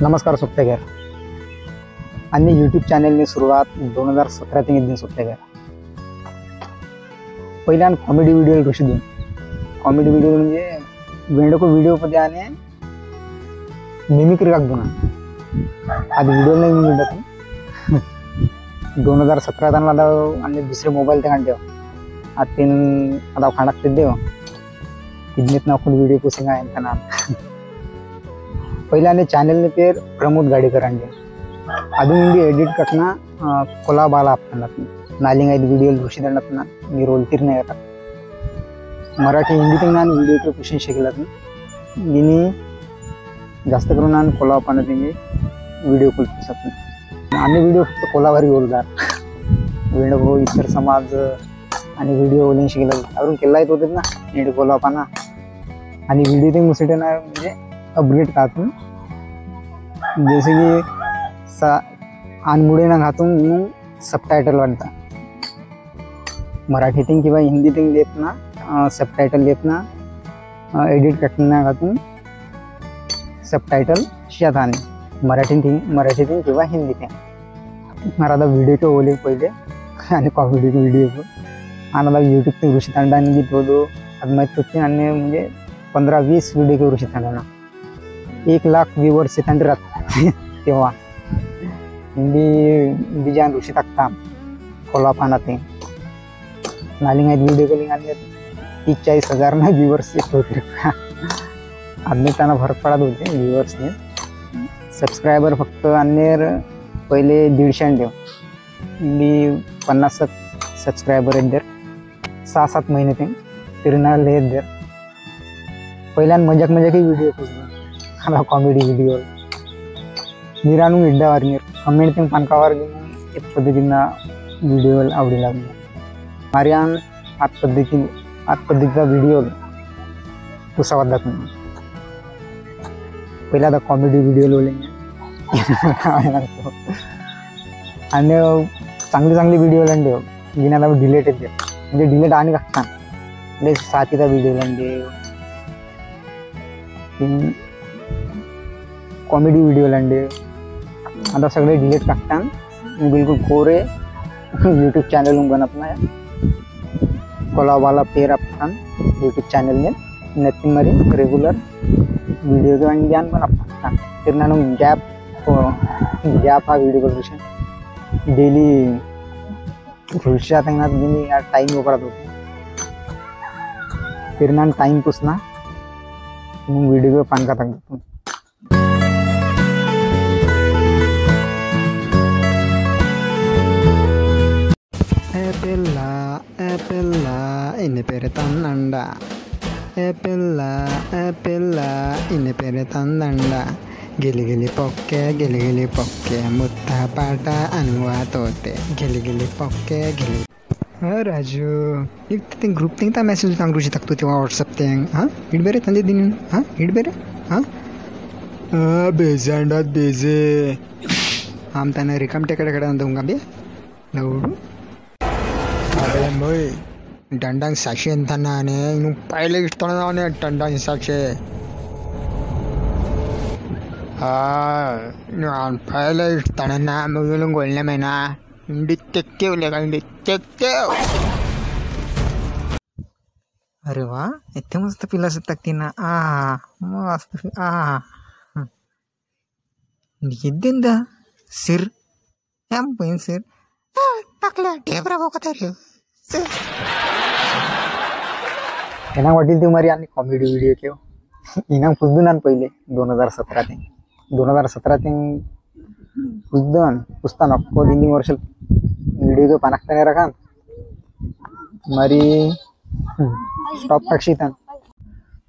नमस्कार सोप्तेकर आणि यूट्यूब चॅनलने सुरुवात 2017 ते दिन सोप्तेकर पहिल्यान कॉमेडी व्हिडिओ कशी देऊन कॉमेडी व्हिडिओ म्हणजे वेंडको व्हिडिओ मध्ये आणि मिमिक्री काक दोना आज व्हिडिओ नाही मिळत 2017 तान आणि दुसरे मोबाईल ते काढ आतीन आता खाणाक ते देव इतनेत ना कोण व्हिडिओ पोसिंग आहे त्यांना पहिल्याने चॅनलने पेर प्रमोद गाडीकर अंडे अजून मी एडिट करना कोलाबाला आपल्याला नालिंग आहेत व्हिडिओ दृश्य देणार मी रोल तिर नाही करत मराठी हिंदी ते ज्ञान व्हिडिओ के क्वेश्चन शिकलात मी जास्त करून आणि कोलापाना ते व्हिडिओ कॉल पुसत आणि व्हिडिओ फक्त कोलावारी बोलणार वेणो इतर समाज आणि व्हिडिओ बोलिंग शिकला अजून केला येत होते ना एड कोलापाना आणि व्हिडिओ ते मुसटे ना म्हणजे अपग्रेड कातून जैसे की आनमुडे ना घातून सबटायटल वाटता मराठीतून किंवा हिंदीतून देत ना सबटायटल देत ना एडिट करताना घातून सबटायटल शेताने मराठीतून किंवा हिंदीतून मला व्हिडिओ के ओले पहिले आणि कॉमेडी व्हिडिओ आणि मला यूट्यूब ते ऋषी तांडाने गीत होतो आज माहीत होते आणि म्हणजे 15-20 व्हिडिओ के ऋषी तांडाना 1 लाख व्ह्यूअर्स येतात राहत तेव्हा हिंदी जान ऋषी टाकता कोलापाना ते नालिंग आहेत व्हिडिओ कॉलिंग आणि 30-40 ना व्ह्यूअर्स येत होते आदमी त्यांना फरक पडत होते व्ह्यूअर्सने सबस्क्रायबर फक्त अन्य पहिले 150 ठेव मी 50 सबस्क्रायबर आहेत दर 6-7 महिने ते फिरणार आहेत दर पहिल्यान मजाक व्हिडिओ मला कॉमेडी व्हिडिओ निरानू इड्डावर कमेंट ते पानकावर घेऊन एक पद्धतीनं व्हिडिओ आवडी लागली मारियान आज पद्धतीचा व्हिडिओ पुसावात दाखवून पहिला आता कॉमेडी व्हिडिओ लोले आणि चांगली व्हिडिओ लांडे गिनाला डिलेट येते म्हणजे डिलेट आणि टाकता म्हणजे साथीचा video Lande comedy video Lande आता सगळे डिलीट टाकता बिलकुल कोरे यूट्यूब चॅनल बनत नाही कोलावाला पेर आपण यूट्यूब चॅनल ने नथिंग मरी रेगुलर व्हिडिओ के ज्ञान पण आपण फिर नानू गॅप हा व्हिडिओ करू डेली भविष्यात टाइम वापरत होते फिर ना टाइम पुसना मग व्हिडिओ पानका टाकतो Epella ini peretanda Epella ini peretanda gili pokke mutta pada anwatote gili pokke Raju एक ते ग्रुप ते ता मेसेज सांगू शकतो तेव्हा व्हॉट्सअप ते हां हिड बेरे तंदे दिन हां हिड बेरे हां बेजांडात बेजे आम ताने रिकाम टेकडे अंदूंगा बे लवडू अरे मोय डंडा साक्षी अंतनाने इनु पहले इष्टनाने डंडा साक्षी पहले इष्टना मुगुलं गोलने मैना डिटेक्टिव लेगा डिटेक्टिव अरे वाह इतने मस्त पिला सकता ना मस्त इद्दिंदा सिर हम पइन सिर टाकल्या ढेबरा बघत रे एना वाटील ती मारी आणि कॉमेडी व्हिडिओ केव इनाम पुसदुनान पहिले 2017 ते पुस्ता नको 3 वर्ष व्हिडिओ के पानाकताने रखान मारी स्टॉप टाकशीतान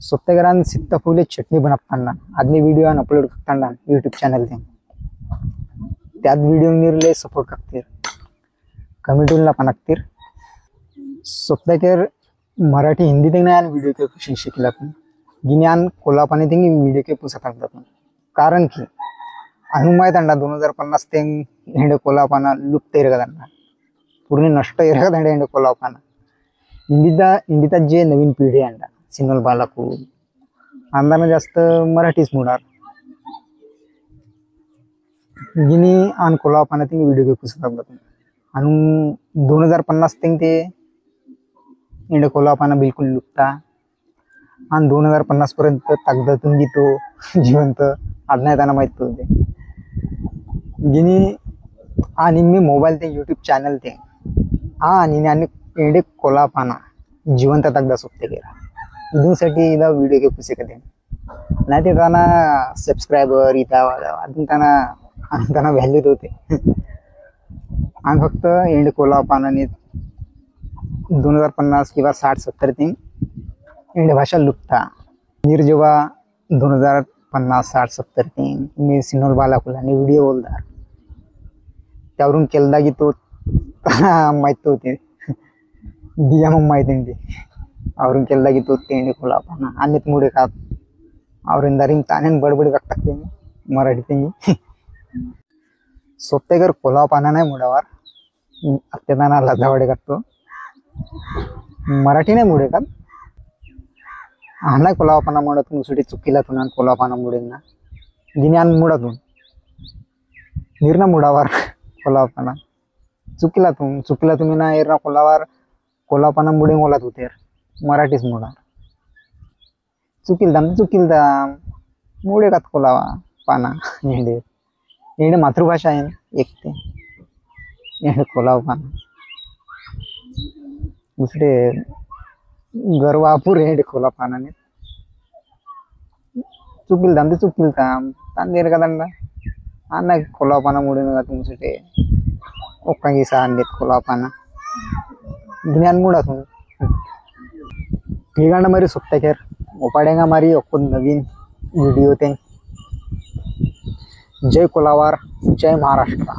सोप्तेकरान सित्ता फुले चटणी बनवताना आदमी व्हिडिओ अपलोड करताना यूट्यूब चॅनल ते त्यात व्हिडिओ निर्ले सपोर्ट करतील कमेंटूनला पानाकतील सोप्तेकर मराठी हिंदी ते नाही व्हिडिओ के क्वेश्चन शिकला गिन्यान कोलापाने ते व्हिडिओ के पुसत टाकतात कारण की अनुमाय तांडा 2050 ते हेंडे कोलापाना लुप्त इरगा तांडा पूर्ण नष्ट इरगा तांडे हेंडे कोलापाना इंडिता जे नवीन पिढी अंडा सिंगल बालाकू अंदाना जास्त मराठीच मुणार गिनी आणि कोलापाना ते व्हिडिओ पुस्तक आणि 2050 ते इंड कोलापाना बिलकुल लुकता आणि 2050 पर्यंत ताकदातून तो जिवंत आज्ञा त्यांना माहित होते गिनी आणि मी मोबाईल ते यूट्यूब चॅनल ते आणि इंडे कोलापाना जिवंत ताकदा सोपते गेला इथूनसाठी इथं व्हिडिओ घेऊ शकते नाही ते त्यांना सबस्क्रायबर इथं अजून त्यांना व्हॅल्यू होते आणि फक्त इंड कोलापानाने 2050 किंवा 60-70 ते इंड भाषा लुकता नीर जेव्हा 2050 60-70 ते मी सिनोल बालाकुलाने व्हिडिओ बोलता त्यावरून केलदा की तो माहित होते दिया मग माहिती आवरून केलदा की तो ते इंड कोलापाना आणि मुळे का आवरेंदारी ताने बडबड टाकते मराठी ते सोप्तेकर कोलापाना नाही मुडावर अत्यंताना लाजावाडे करतो मराठी नाही मुडे का नाही कोलापाना मुडातून सुटी चुकीला तुन कोलापाना मुडेंना गिन्यान मुडातून निर्णय मुडावर कोलापाना चुकीला तुम्ही ना एरना कोलापाना मुडे मोलात होते मराठीच मुडा चुकील दाम मुडे का कोलावा पाना येणे मातृभाषा आहे एक ते येणे कोलापाना दुसरे गर्वापूर येणे कोलापानाने चुकील तांदेर का दंडा अन्ना कोलापाना मुडे ना तुमचे ओक्कांगी सहा कोलापाना ज्ञान मुडातून ठीक आहे मरी सोपत्याखेर उपाडेगा मारी ओक्कोद नवीन व्हिडिओ ते जय कोलावार जय महाराष्ट्र।